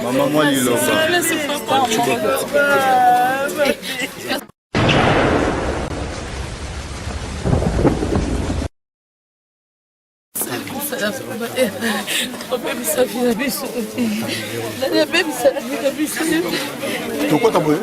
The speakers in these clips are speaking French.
Maman, moi, il pourquoi t'as brûlé?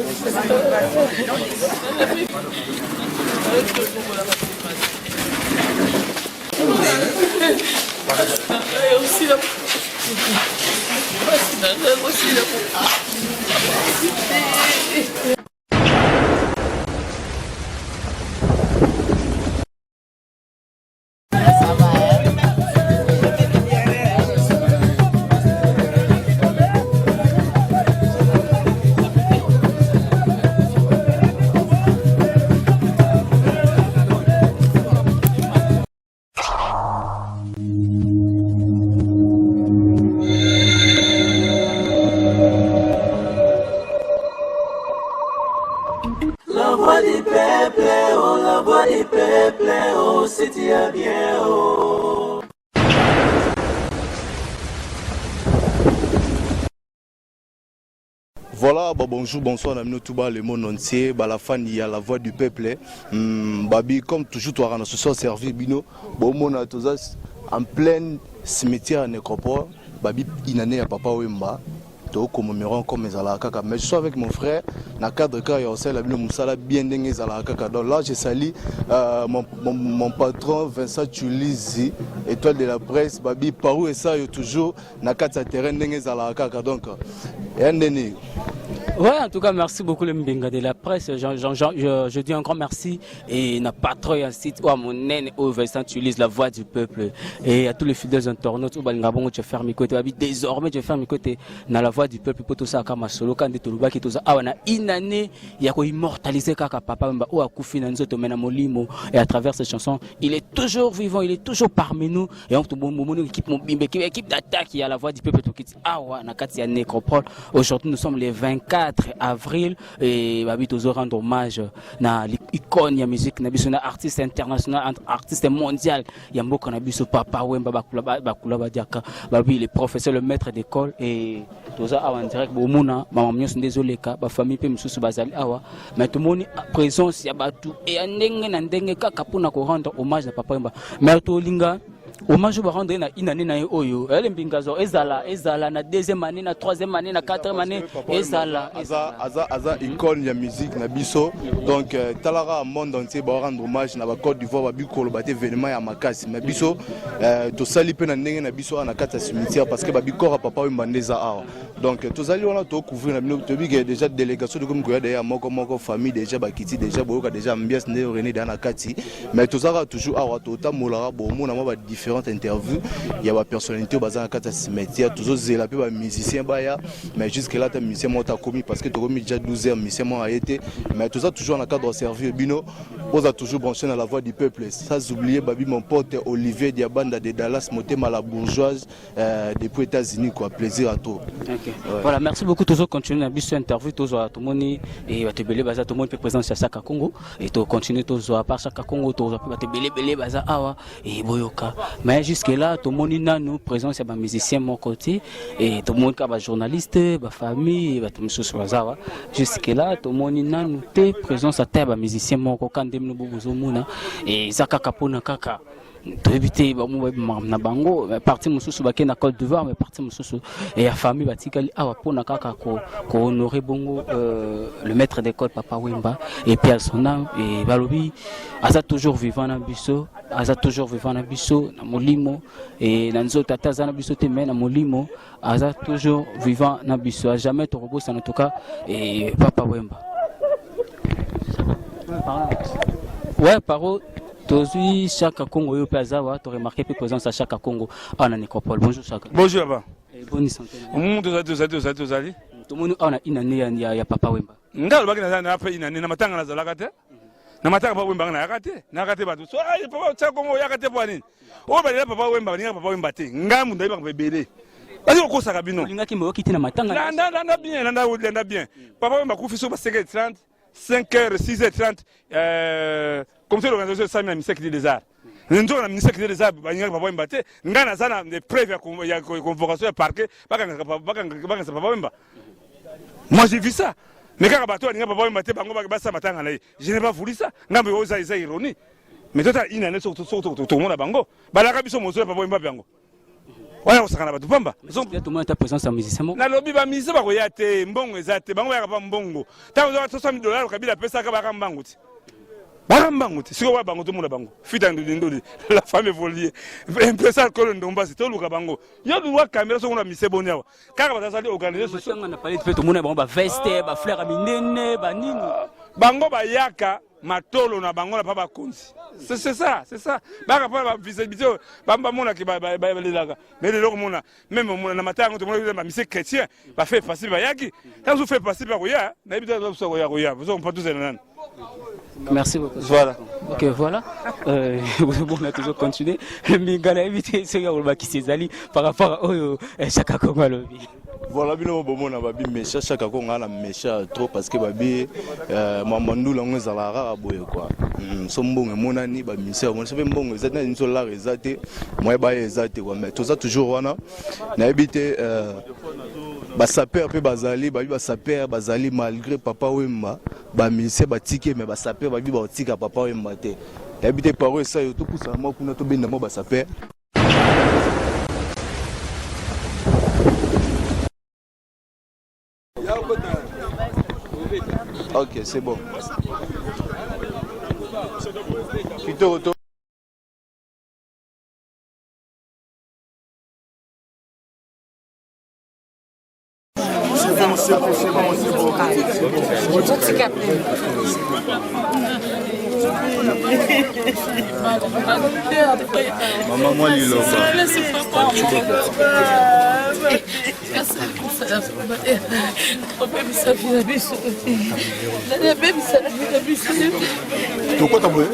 La voix du peuple, oh, la voix du peuple, oh, c'est bien, oh. Voilà, bah bonjour, bonsoir, nous tout bas le monde entier, bah la fan il y a la voix du peuple. Babi comme toujours toi on a ce soir servi bino, bon mon a tous en plein cimetière nécropole, babi inané à papa Wemba. Donc commémorant comme mes alakaka, mais je suis avec mon frère dans le cadre car il y a aussi la bino musala bien dengue alakaka. Donc là je salue mon patron Vincent Chulizi, étoile de la presse, babi parou et ça toujours na kata terrain dengue alakaka. Donc ouais, en tout cas, merci beaucoup le Mbinga de la presse. Je dis un grand merci et n'a pas trop un site où à mon naine au Vincent tu lises la voix du peuple et à tous les fidèles internautes où Balingabon tu fais mes côtés. Désormais, je fais mes côtés dans la voix du peuple pour tout ça comme solo quand tu le qui tout ça. Ah, on a une année, il y a quoi immortaliser kaka papa mba ou à Koufi Nanzo mena molimo et à travers ces chansons, il est toujours vivant, il est toujours parmi nous et on tout bon moment équipe mon bimbe équipe d'attaque il y a la voix du peuple tout qui ah ouais na kati ya nécropole. Aujourd'hui nous sommes les 24 avril et babi toujours rendre hommage na l'icône ya musique na biso na artiste international artiste mondial ya mboka na biso papa Wemba bakula badiaka babi le professeur le maître d'école et toza awa en direct bomuna mama nyos désolé ka ba famille pe mususu bazali awa mais tout moni présence ya batu et ndenge na ndenge kaka pona ko rendre hommage na papa Wemba mais to linga hommage va rendre na inane na oyo elle mbingazo ezala na deuxième année na troisième année na quatrième année ezala aza icône ya musique na biso donc talara monde entier ba rendre hommage na ba Côte d'Ivoire ba bikolo ba événement ya makasi mais biso to sali pe na ndenge na biso na kata cimetière parce que ba bikora papa Wemba ndeza awa donc to sali on a to couvrir na bino to bige déjà délégation de comme koya d'ailleurs moko famille déjà ba kiti déjà boyoka déjà ambiance ne rené dans na kati mais to sara toujours awa to ta molara bo mona ba différentes interviews il y a des personnalités basées dans le cimetière toujours zéla peu musiciens baya mais jusque là les musiciens m'ont commis parce que tu as commis déjà 12 heures musiciens m'ont été mais tout ça toujours dans le cadre de servir bino on a toujours branché dans la voix du peuple sans oublier babi mon pote Olivier Diabanda de Dallas Motema la bourgeoise depuis États-Unis quoi plaisir à toi. Okay. Ouais. Voilà merci beaucoup toujours continuer à biso interview toujours tout le monde et va te belé baza tout le monde peut présent sur Saka Congo et tu continuer toujours à part Saka Congo tu va te belé baza awa et boyoka mais jusque là tout le monde nous présent c'est un musicien mon côté et tout le monde comme journaliste ma famille va tout monsieur bazawa jusque là tout le monde nous te présent ça t'es un musicien mon quand dem no bozo muna et Saka kapona kaka to éviter na bango parti mususu ba na Côte d'Ivoire mais parti mususu et la famille batikali awa pona kaka ko honorer bongo le maître d'école papa Wemba et puis son âme et balobi aza toujours vivant na biso na molimo et na nzoto tata na biso te mais na molimo aza toujours vivant na biso a jamais to robosa en tout cas et papa Wemba ouais paro Tozui Chaka Congo yo Plazawa, tu remarqué peu présence à Chaka Congo en nécropole. Bonjour Chaka. Bonjour là-bas. Bonne santé. Tout le monde a une année ya papa Wemba. Ndalo baki na après une année na matanga na zalaka te. Na matanga papa Wemba na yakate. Na yakate batu. So ai papa Chaka Congo yakate po nini? O ba papa Wemba ni papa Wemba te. Ngamu ndai ba bebele. Basi ko saka bino. Linga ki mo kiti na matanga. Nda bien. Papa Wemba ku fiso ba 5h30, 5h, 6h30 comme ça l'organisation ça na ministère des arts nzo na ministère des arts ba nyaka papa wemba te ngana sana des preuves ya convocation ya parquet baka sa papa wemba. Moi j'ai vu ça. Mais quand bato alinga papa wemba te bango basa matanga na je n'ai pas voulu ça. Ngambe oza isa ironie. Mais toi il a tout le monde bango. Balaka biso mozo papa wemba bango. Wala osakana bato pamba. Tout le monde ta présence en musicien. Na lobby ba musicien ba koya te mbongo ezate bango ya pa mbongo. Tango $300 kabila pesa ka ba mbango ti. Barambango ti siko ba bango to mona bango. Fita ndoli la femme évolue. Impesa ko ndomba si to luka bango. Yo duwa caméra so na mise boni awa. Kaka bazali organiser ce soir on a parlé de fait tout le monde ba veste ba fleur minene ba nini. Bango ba yaka matolo na bango na papa konzi. C'est ça. Baka pa visibilité bamba mona ki ba lelaka. Mais le mona même mona na matanga to mona ba mise chrétien ba fait facile ba yaki. Quand vous faites facile ba koya, na bita ba so koya. Vous on pas tous nan. Merci beaucoup. Voilà. Ok, voilà. On a toujours continué. Mais il a évité ce qui s'est allé par rapport à chaque Congo. Voilà, bino bomo na babi mécha chaque Congo na mécha trop parce que babi mamandou la ngeza la rara boye quoi. Sombongo monani ba misère mon sepe mbongo ezate na nzola ezate moi ba ezate quoi mais tout ça toujours wana na évité ba saper pe bazali ba saper bazali malgré papa wemba ba misé ba ticket mais ba saper ba bi ba tika papa wemba te habité par eux ça yo tout poussa moi kuna to benda mo ba saper. Ok, c'est bon. Plutôt auto. Maman, moi, Lilo. Pourquoi t'as brûlé?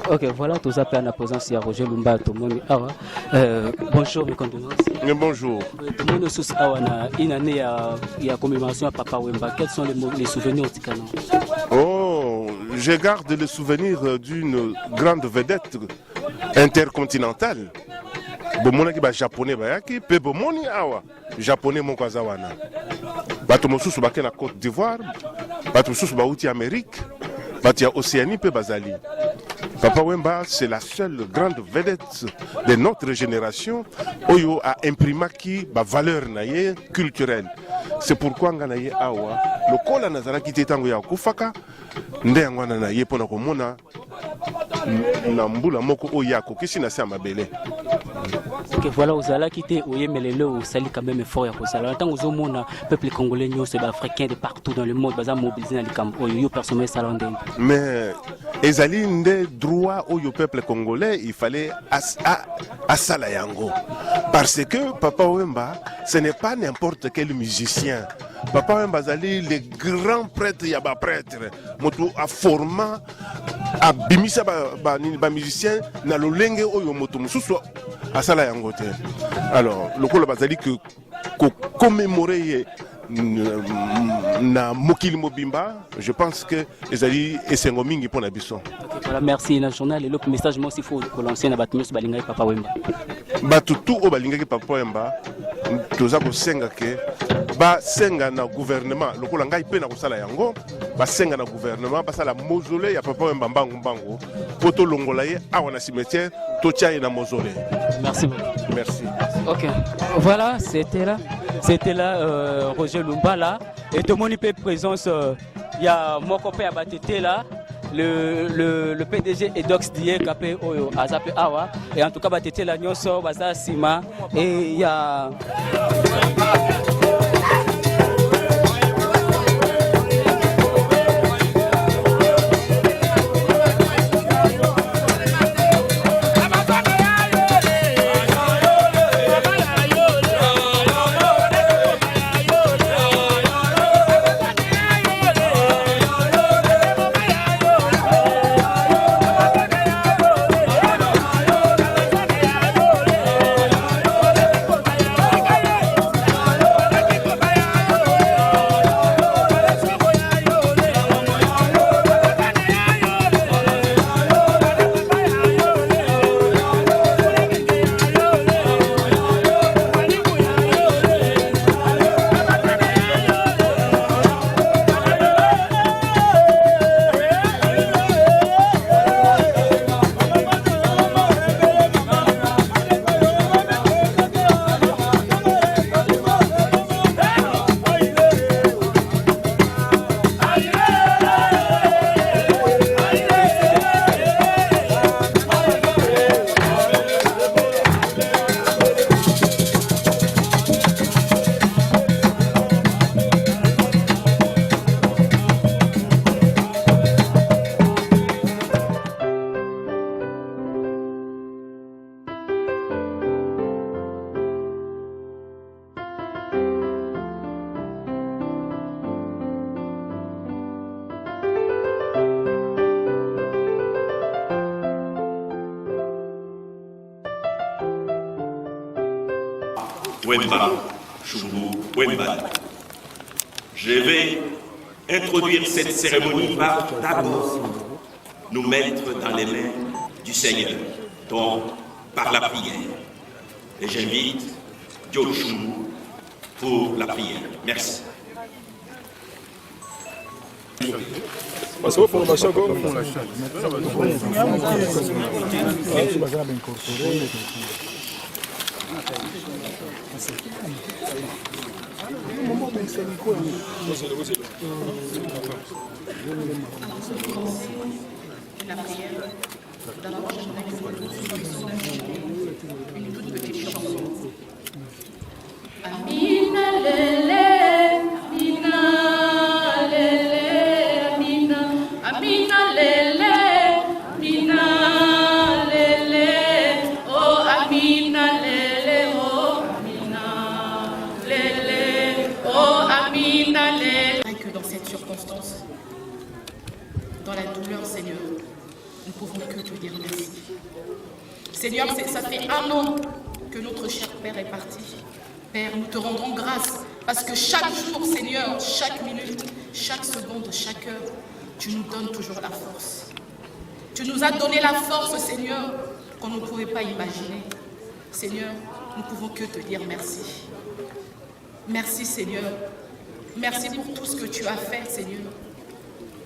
Ok, voilà, tout ça fait en présence de Roger Lumba, tout le monde. Bonjour, mes condoléances. Bonjour. Tout le monde est à une année à commémoration à Papa Wemba. Quels sont les souvenirs au Tikana? Oh, je garde le souvenir d'une grande vedette intercontinentale. Bomona ki ba japonais bayaki pe bomoni awa japonais mon kwazawana. Bato mosusu bake na Côte d'Ivoire, bato mosusu ba uti Amérique, bato ya Océanie pe bazali. Papa Wemba, c'est la seule grande vedette de notre génération oyo a imprimé qui ba valeur naie culturelle. C'est pourquoi nganaye awa lokola nazara ki tetango ya kufaka nde ngwana na ye pona komona na mbula moko oyako kisi na sama belé. Ok, voilà, aux ala qui étaient au Yémelele, au Sali quand même fort à Kosala. Tant aux hommes, peuple congolais, nous, c'est africains de partout dans le monde, ils sont mobilisés dans les camps, au personnel salon. Mais ezali nde droit au peuple congolais, il fallait à Salayango. Parce que Papa Wemba, ce n'est pas n'importe quel musicien. Papa Wemba zali les grands prêtres, il y a des prêtres. Moto a format a bimisa ba musicien na lolenge oyo moto mususu asala yango te. Alors le ko bazali que commémorer na mokili mobimba, je pense que ezali esengo mingi pour na biso. Voilà, merci na journal et le message moi aussi faut que l'ancien abattement balinga Papa Wemba. Batu tout o balinga Papa Wemba, toza ko senga ke ba senga na gouvernement lokola ngai pe na kosala yango, ba senga na gouvernement basala mausolée ya Papa Wemba mbangu poto longola ye awa na cimetière to tia na mausolée. Merci beaucoup. Merci. OK. Voilà, c'était là Roger Lumba là et tout le monde peut présence il y a mon copain Abatete là. Le PDG Edox Die Kapé Oyo Azape Awa et en tout cas Batete la Nyonso Baza Sima et il y a Wemba, Choubou, Wemba. Je vais introduire cette cérémonie par d'abord nous mettre dans les mains du Seigneur, donc par la prière. Et j'invite Dieu Choubou pour la prière. Merci. La prière, d'abord j'aimerais que vous une toute petite chanson. Amina lele, Amina lele, Amina, Amina lele, Amina lele, oh Amina lele, oh Amina lele, oh Amina lele. Que dans cette circonstance, dans la douleur, Seigneur, nous ne pouvons que te dire merci. Seigneur, ça fait 1 an que notre cher Père est parti. Père, nous te rendons grâce parce que chaque jour, Seigneur, chaque minute, chaque seconde, chaque heure, tu nous donnes toujours la force. Tu nous as donné la force, Seigneur, qu'on ne pouvait pas imaginer. Seigneur, nous ne pouvons que te dire merci. Merci, Seigneur. Merci pour tout ce que tu as fait, Seigneur.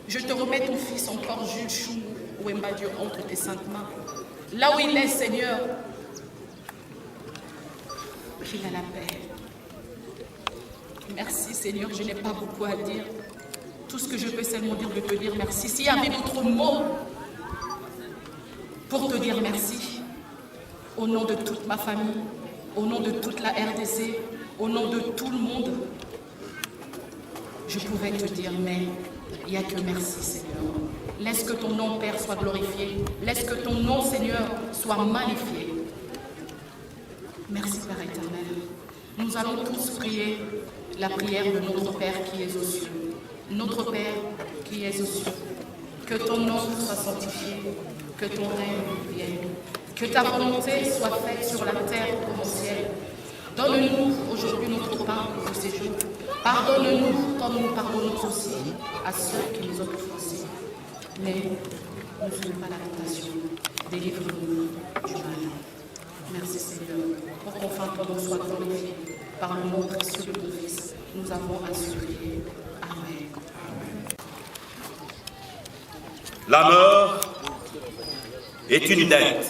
Je te remets ton fils encore, Jules Chou, Wemba Dieu, entre tes saintes mains. Là où il est, Seigneur, qu'il a la paix. Merci, Seigneur, je n'ai pas beaucoup à dire. Tout ce que je peux seulement dire, de te dire merci. S'il y avait d'autres mots pour te dire merci, au nom de toute ma famille, au nom de toute la RDC, au nom de tout le monde, je pouvais te dire, mais il n'y a que merci, Seigneur. Laisse que ton nom, Père, soit glorifié. Laisse que ton nom, Seigneur, soit magnifié. Merci, Père éternel. Nous allons tous prier la prière de notre Père qui est aux cieux. Notre Père qui est aux cieux. Que ton nom soit sanctifié, que ton règne vienne. Que ta volonté soit faite sur la terre comme au ciel. Donne-nous aujourd'hui notre pain de ces jours. Pardonne-nous comme nous pardonnons aussi à ceux qui nous ont offensés. Mais ne faisons pas la tentation. Délivre-nous du mal. Merci Seigneur, pour qu'enfin ton nom soit glorifié. Par le nom précieux de ton Fils, nous avons à supplier. Amen. La mort est une dette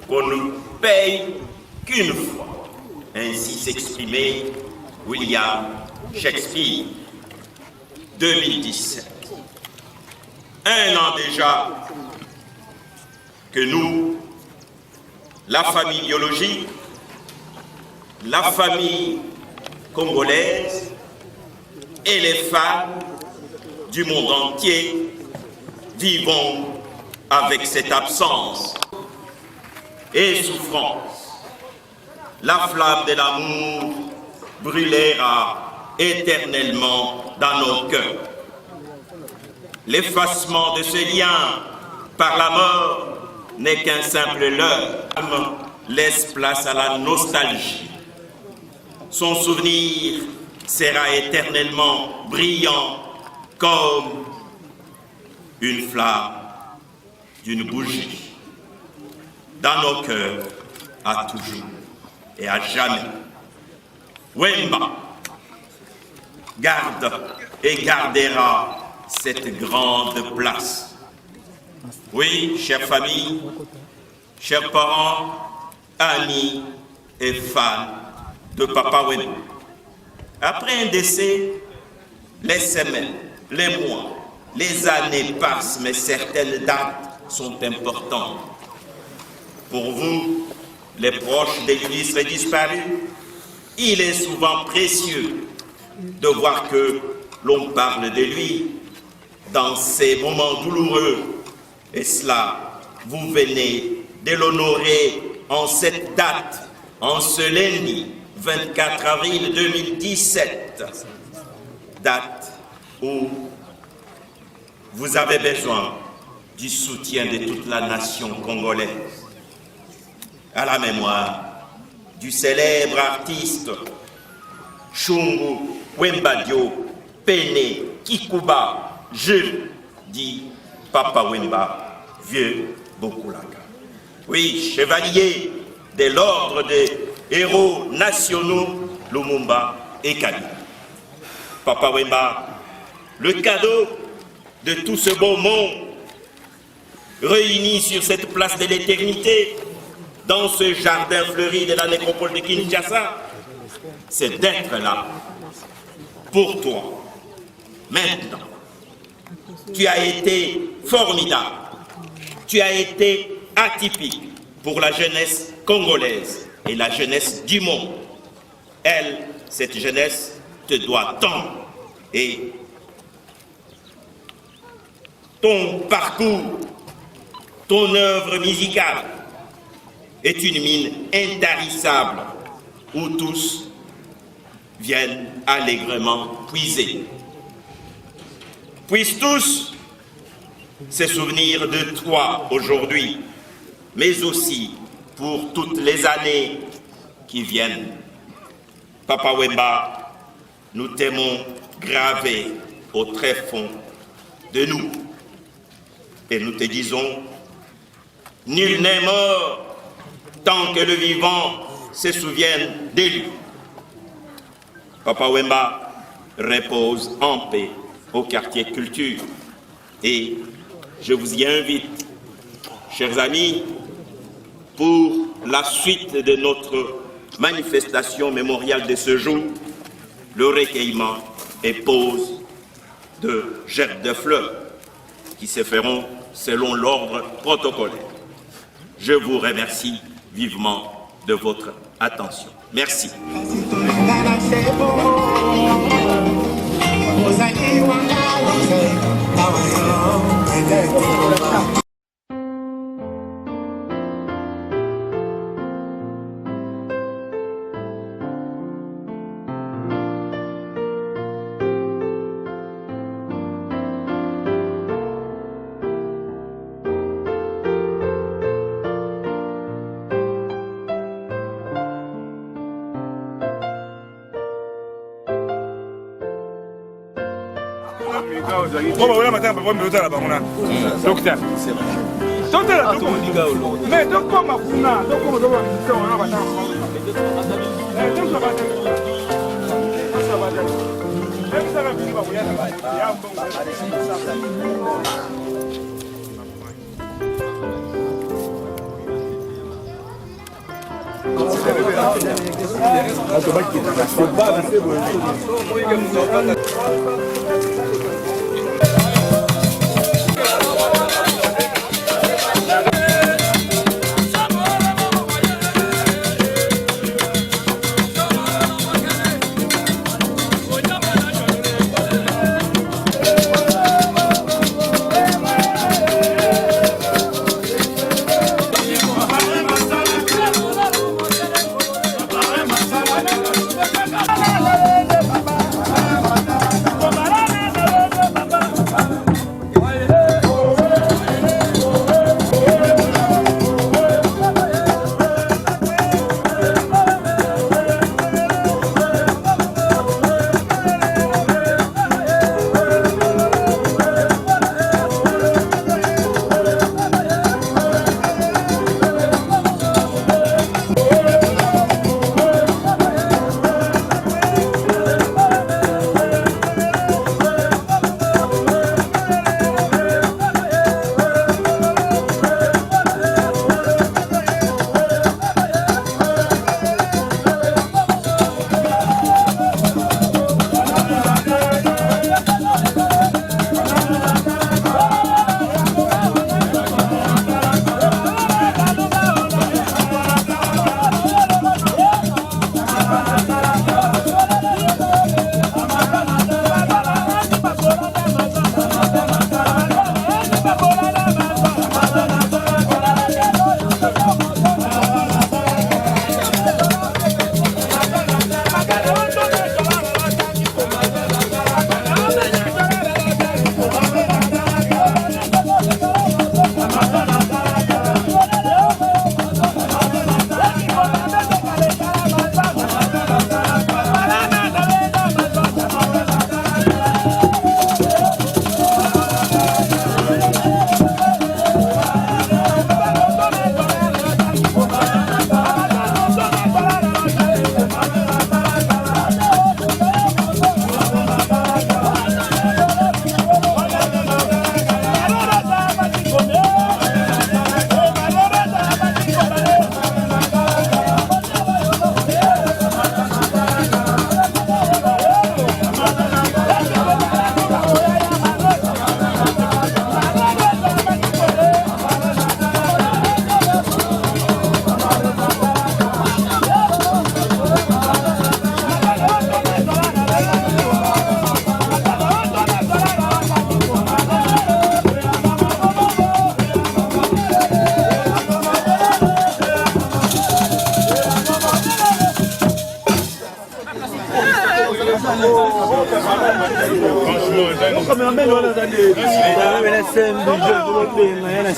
qu'on ne paye qu'une fois. Ainsi s'exprimait William Shakespeare, 2017. Un an déjà que nous, la famille biologique, la famille congolaise et les femmes du monde entier vivons avec cette absence et souffrance. La flamme de l'amour brûlera éternellement dans nos cœurs. L'effacement de ce lien par la mort n'est qu'un simple leurre. Laisse place à la nostalgie. Son souvenir sera éternellement brillant comme une flamme d'une bougie dans nos cœurs à toujours et à jamais. Wemba garde et gardera cette grande place. Oui, chère famille, chers parents, amis et fans de Papa Wemba. Après un décès, les semaines, les mois, les années passent, mais certaines dates sont importantes. Pour vous, les proches de l'illustre disparu, il est souvent précieux de voir que l'on parle de lui dans ces moments douloureux. Et cela, vous venez de l'honorer en cette date, en ce lundi 24 avril 2017, date où vous avez besoin du soutien de toute la nation congolaise. À la mémoire du célèbre artiste Chungu Wembadio Pene Kikuba, je dis Papa Wemba, vieux Bokulaka. Oui, chevalier de l'ordre des héros nationaux Lumumba et Kabila. Papa Wemba, le cadeau de tout ce beau monde réuni sur cette place de l'éternité, dans ce jardin fleuri de la nécropole de Kinshasa, c'est d'être là pour toi. Maintenant, tu as été formidable, tu as été atypique pour la jeunesse congolaise et la jeunesse du monde. Elle, cette jeunesse, te doit tant. Et ton parcours, ton œuvre musicale est une mine intarissable où tous viennent allègrement puiser. Puissent tous se souvenir de toi aujourd'hui, mais aussi pour toutes les années qui viennent. Papa Wemba, nous t'aimons gravé au très fond de nous. Et nous te disons, nul n'est mort tant que le vivant se souvienne de lui. Papa Wemba repose en paix au quartier culture. Et je vous y invite, chers amis, pour la suite de notre manifestation mémoriale de ce jour, le recueillement et pose de gerbes de fleurs qui se feront selon l'ordre protocolaire. Je vous remercie vivement de votre attention. Merci. Bon, voilà, matin, papa, me là-bas, on a. Docteur. Docteur, mais donc, comment on a? Donc, on a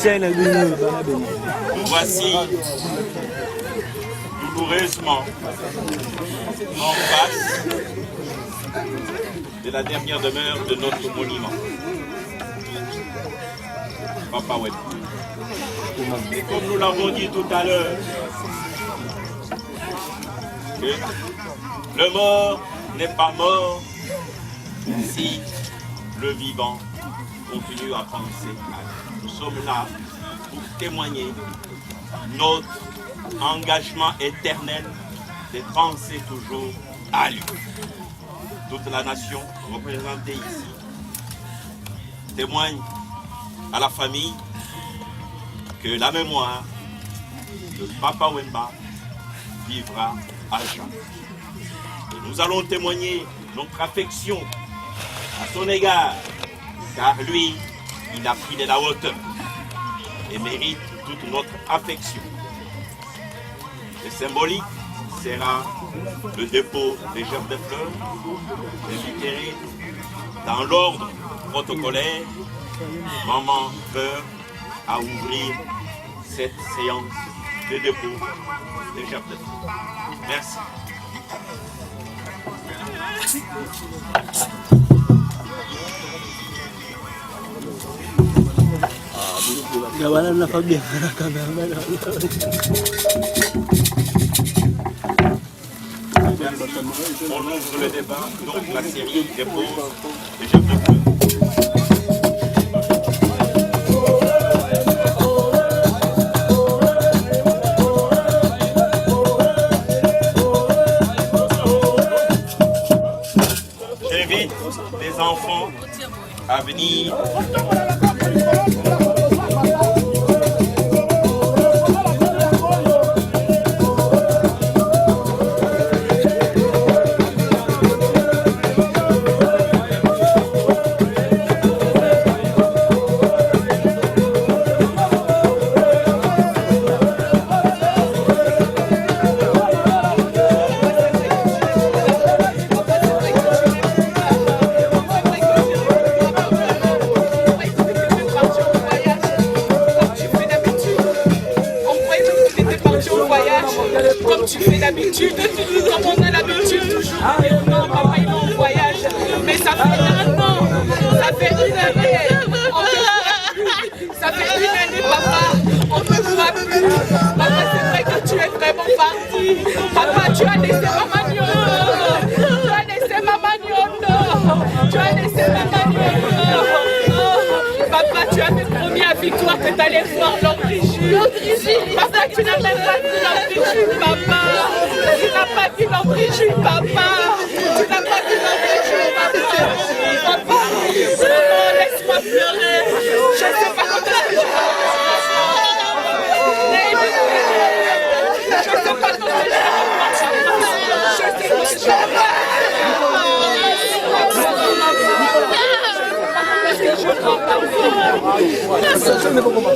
Nous voici douloureusement en face de la dernière demeure de notre monument, Papa Wemba. Et comme nous l'avons dit tout à l'heure, le mort n'est pas mort si le vivant continue à penser à lui. Nous sommes là pour témoigner notre engagement éternel de penser toujours à lui. Toute la nation représentée ici témoigne à la famille que la mémoire de Papa Wemba vivra à jamais. Et nous allons témoigner notre affection à son égard, car lui, il a pris de la hauteur et mérite toute notre affection. Le symbolique sera le dépôt des gerbes de fleurs, invité dans l'ordre protocolaire. Maman Fleur à ouvrir cette séance de dépôt des gerbes de fleurs. Merci. On ouvre le débat, donc la série dépose et je peux. J'invite les enfants à venir. Comme tu fais d'habitude, comme on a l'habitude toujours. Non, papa, il est en voyage. Mais ça fait un an, ça fait une année, on ne voit plus. Ça fait une année, papa, on ne voit plus. Papa, c'est vrai que tu es vraiment parti. Papa, tu as laissé Maman Nyondo. Tu as laissé Maman Nyondo. Tu as laissé Maman Nyondo. Papa, tu avais promis à Victoire que tu allais voir l'André-Jules. Papa, tu n'as même pas dit l'André-Jules, papa. Tu n'as pas dit l'André-Jules, papa. Tu n'as pas dit l'André-Jules, papa. Papa, maman, laisse-moi pleurer. Je ne sais pas comment je vais. Je ne sais pas comment je vais. Je sais pas comment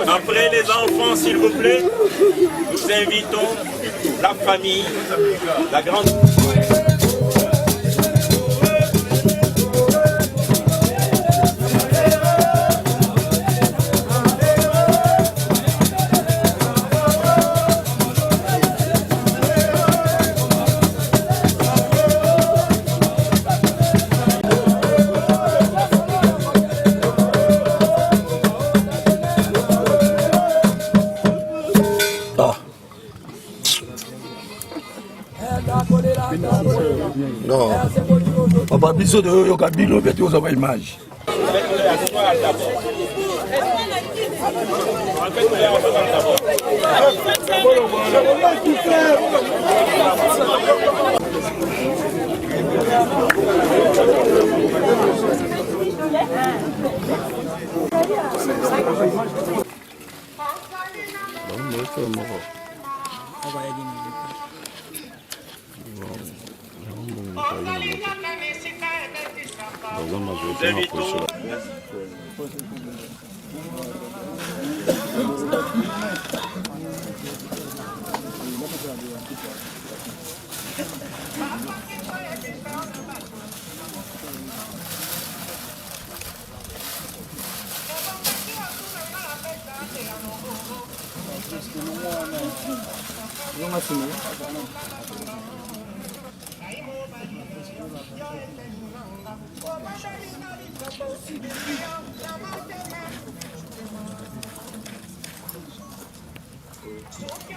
Après les enfants, s'il vous plaît, nous invitons la famille, la grande... Non, papa biso de yo kabilo beti oza image.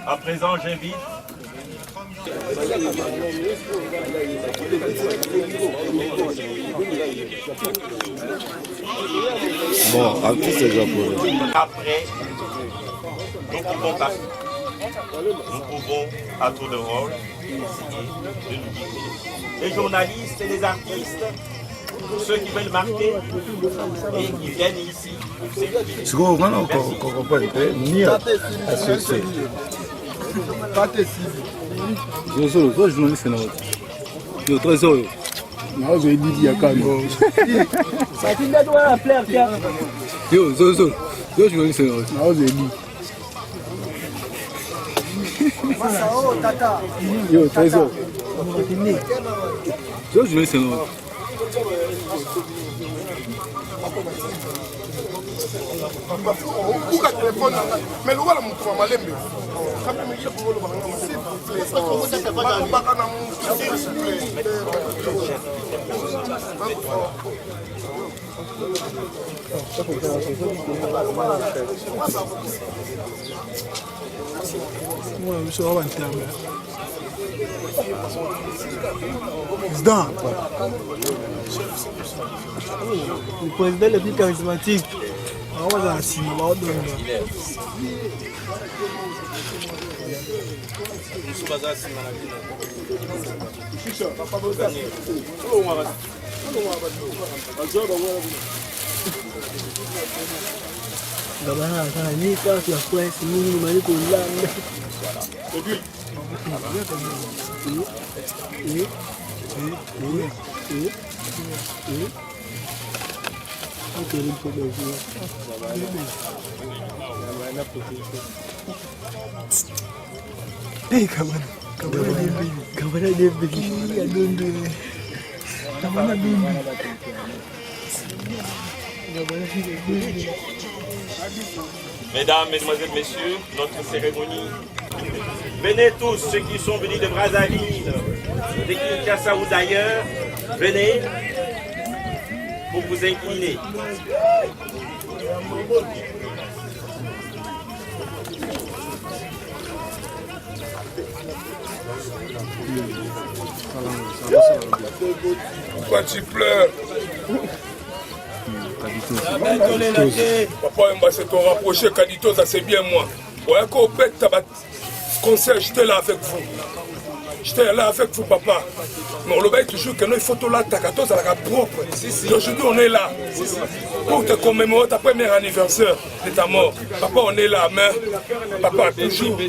À présent, j'invite. Bon, artiste japonais. Après, nous pouvons passer. Nous pouvons, à tour de rôle, essayer de nous guider. Les journalistes et les artistes, ceux qui veulent marquer et qui viennent ici. Ce qu'on comprend, ni à associé. Zozo, toi journaliste na wote. Yo trésor. Na zo edidi ya kano. Ça ti nda doit appeler kia. Yo Zozo, yo journaliste na wote. Na zo edidi. Masao tata. Yo trésor. Yo journaliste na wote. Uka telefone mais le wala mtu wa malembe. Le président le plus charismatique. Gabana kana ni kasi ya kwesi mimi mali kulanda. Hey, kawan dia pergi adundu. Kawan adundu. Mesdames, Mesdemoiselles, Messieurs, notre cérémonie. Venez tous, ceux qui sont venus de Brazzaville, de Kinshasa ou d'ailleurs, venez pour vous incliner. Pourquoi tu pleures? Papa, c'est ton rapproché, Kadito, ça c'est bien moi. Ouais, quand on pète ta concert, j'étais là avec vous. J'étais là avec vous, papa. Mais on le veut toujours que nos photos là, ta 14 à la propre. Aujourd'hui, on est là pour te commémorer ta première anniversaire de ta mort. Papa, on est là, mais papa, toujours.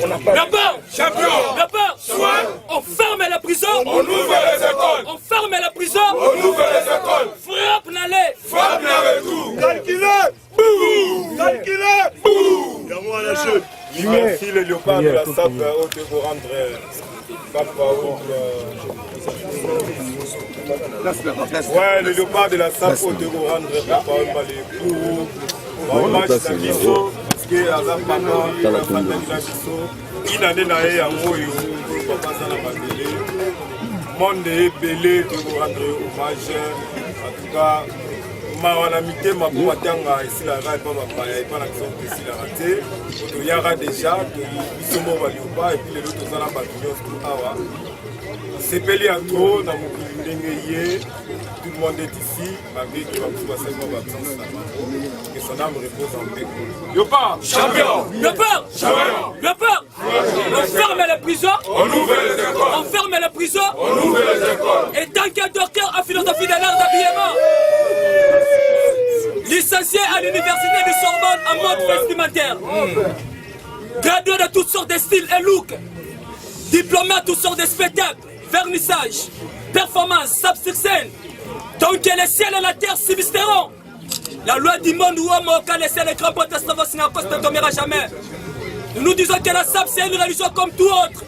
On n'a pas. D'abord, champion. D'abord, soit on ferme la prison. On ouvre les écoles. On ferme la prison. On ouvre les écoles. Frappe n'allez. Frappe n'allez tout. Calculez. Bouh. Calculez. Bouh. Y'a-moi la chute. Merci le léopard de la SAP au de vous rendre ouais, le léopard de la SAP au de vous rendre papa les coups. On marche dans le biseau parce que Azam Papa, la famille de la biseau, il a des naïs à moi et papa ça n'a pas belé. Monde est belé de vous rendre hommage. En tout cas, ma amitié m'a beau attendre ici la raille pas ma paille pas l'action ici la raté il y aura déjà ils sont morts pas et puis les autres sont là batillons tout awa c'est pelé à trop dans mon ndengeye tout le monde est ici malgré que va tout passer mon absence que son âme repose en paix. Léopard champion. Léopard champion. Léopard on ferme les prisons. On ouvre les écoles. On ferme les prisons. On ouvre les écoles. Et tant qu'un docteur en philosophie de l'art d'habillement, licencié à l'université de Sorbonne en mode vestimentaire, gradué de toutes sortes de styles et looks, diplômé à toutes sortes de spectacles, vernissage, performance, sap sur scène, tant que le ciel et la terre subsisteront. La loi du monde où homme aucun laissé les grands protestants ne tombera jamais. Nous disons que la SAP c'est une religion comme tout autre,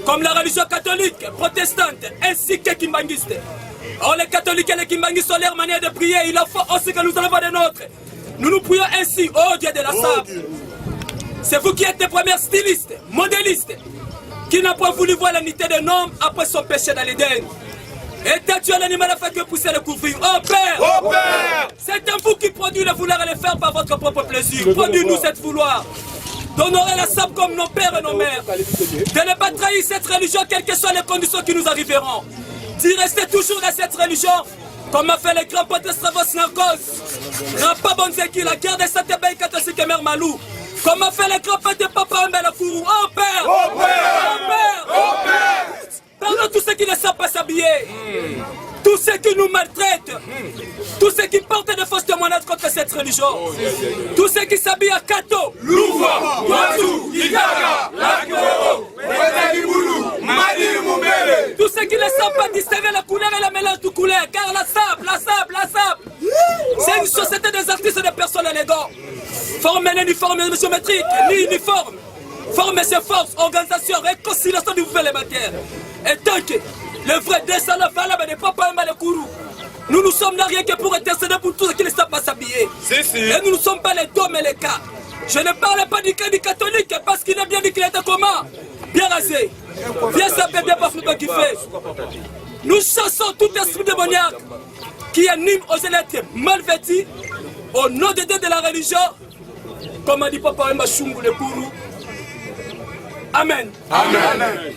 comme la religion catholique, protestante, ainsi que kimbanguiste. Or les catholiques et les kimbanguistes ont leur manière de prier, il en faut aussi que nous avons des nôtres. Nous nous prions ainsi, oh Dieu de la SAP. C'est vous qui êtes les premiers stylistes, modélistes, qui n'a pas voulu voir l'unité d'un homme après son péché dans l'Éden. Et t'as tué l'animal afin que pousser le couvrir. Oh Père! Oh Père! C'est un vous qui produit le vouloir et le faire par votre propre plaisir. Produis-nous cette vouloir. D'honorer la SAP comme nos pères et nos mères. De ne pas trahir cette religion, quelles que soient les conditions qui nous arriveront. D'y rester toujours dans cette religion, comme a fait les grands potes Stravos Narcos. N'a pas bon qui la guerre de Saint-Ébeil, Katosik et Mère Malou. Comme a fait les grands potes de Papa Mbela Fourou. Oh Père! Oh Père! Oh Père! Oh Père! Pardon tous ceux qui ne savent pas s'habiller. Tous ceux qui nous maltraitent, tous ceux qui portent de fausses témoignages contre cette religion, tous ceux qui s'habillent à Kato, Louva, Watou, Igaga, Lakoro, Wetakiboulou, Madir Moubele. Tous ceux qui ne savent pas distinguer la couleur et la mélange de couleurs, car la SAP, c'est une société des artistes et des personnes élégantes. Forme l'uniforme géométrique, ni uniforme. Forme ses forces, organisation, réconciliation du nouvel élémentaire. Et tant que le vrai descendant valable n'est pas un Kourou, nous sommes là rien que pour intercéder pour tous ceux qui ne savent pas s'habiller. Et nous ne sommes pas les deux mais les cas. Je ne parle pas du cas du catholique parce qu'il est bien dit qu'il était comment? Bien rasé, bien sapé, bien parfumé, bien kiffé. Nous chassons tout esprit démoniaque qui anime aux élèves mal vêtus au nom de Dieu de la religion. Comme a dit Papa Wemba Chungu le Kourou. Amen. Amen.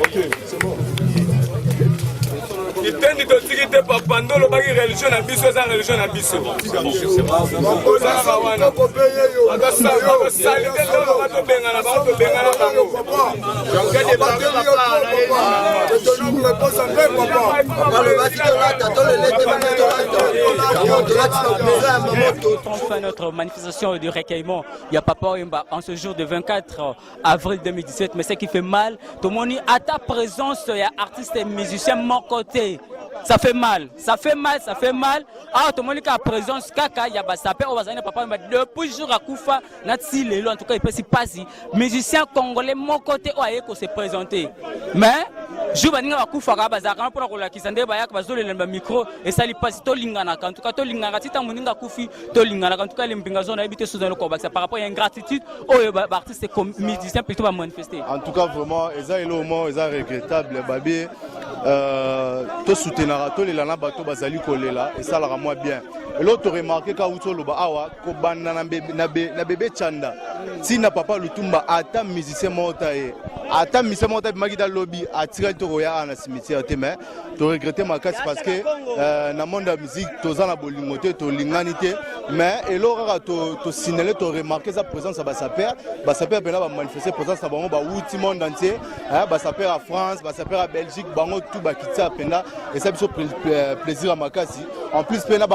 Ok, c'est bon. Itendi totiki te papa ndolo baki religion na biso eza religion na biso ozalaka wana bakosali te ndolo batobengana bakotobengana On fait notre manifestation de recueillement. Il y a Papa Wemba en ce jour de 24 avril 2017. Mais ce qui fait mal, tout le monde à ta présence, il y a artistes et musiciens de mon côté. Ça fait mal, ça fait mal, ça fait mal. Ah, tout le monde qui a présence, kaka, il y a Bassapé, on va dire Papa Wemba depuis jour à Koufa, Natsi Lelo, en tout cas, il peut s'y passer. Musiciens congolais, mon côté, on a se présenter. Mais, je vais dire à Koufa, Bazaka, pour la Kisande, Bayak, Bazol, le micro, et ça lui passe, Tolingana, en tout cas, Tolingana, Tita Moninga Koufi, Tolingana, en tout cas, les Mbingazon habité sous le combat. Par rapport à une gratitude, artistes et musiciens plutôt va manifester. En tout cas, vraiment, ils ont le moment, ils ont regrettable, Babi. To soutenara to les lana bato bazali kolela et ça la moi bien et l'autre remarqué ka utolo ba awa ko banda na bébé chanda si na papa lutumba ata musicien montaye ata musicien montaye magida lobby atira to roya na cimetière te mais to regretter ma casse parce que na monde de musique to za na bolingote to linganité mais et l'autre to signaler to remarquer sa présence à Bassapé bena ba manifester présence na bango ba outi monde entier Bassapé à France Bassapé à Belgique bango tout bakiti apenda et ça biso plaisir à makasi en plus pena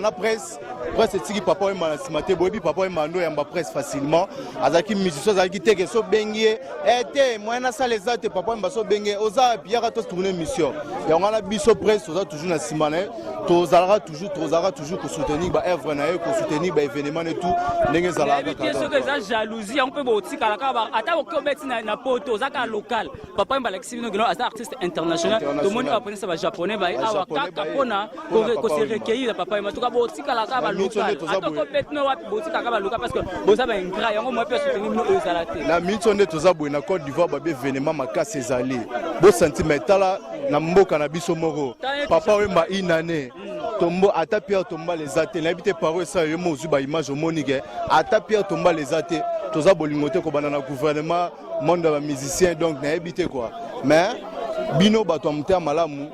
na presse etiki Papa Wemba na simate boyebi Papa Wemba ndo yamba presse facilement azaki musicien azaki teke so bengie ete moyena ça les autres Papa Wemba so bengie oza biara to tourner mission et on a biso presse oza toujours na simane tozalaka toujours ko soutenir ba œuvre na ko soutenir ba événement et tout ndenge zalaka bien sûr que ça jalousie on peut botika la ka ata ko beti na poto zaka local Papa Wemba l'excellent artiste international tout le monde va prendre ça ba japonais ba awa kaka pona ko se recueillir Papa Wemba tout ka botika la ka ba local ata ko beti no wapi botika ka ba local parce que boza ba ingrat yango mo peut soutenir no ezalate na mintonde tozabwe na Côte d'Ivoire ba événement makasi ezali bo sentimental na mboka na biso moko Papa Wemba inane tombo ata Pierre Tomba les athées n'habite paro ça yemo zuba image monique ata Pierre Tomba les athées toza bolingote ko banana gouvernement monde ba musicien donc na habité quoi mais bino bato amta malamu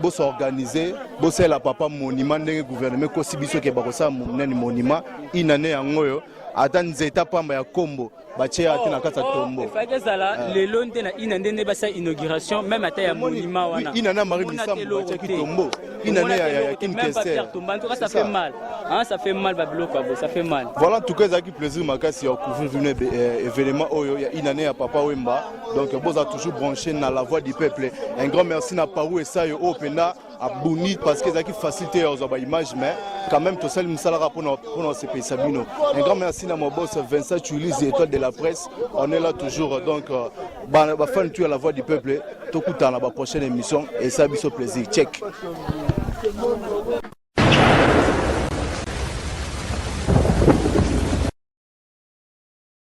bo s'organiser bo c'est la papa monument ndenge gouvernement ko sibiso ke ba ko sa monument inane yango ata nzeta pamba ya kombo bache ate na kata tombo fagezala lelo nde na inande basa inauguration même ata ya monument wana inana Marie Misambo bache ki tombo inane ya Kim Kester tomba en tout cas ça fait mal hein ça fait mal babiloko ça fait mal voilà en tout cas ça qui plaisir makasi ya couvrir événement oyo ya inane ya Papa Wemba donc boza toujours branché na la voix du peuple un grand merci na Paru et ça yo opena à Bouni parce que ça qui facilité aux image mais quand même tout ça musala pour nos CP Sabino un grand merci à mon boss Vincent Tulis étoile de la presse on est là toujours donc fan tu à la voix du peuple tout coup dans la prochaine émission et ça biso plaisir check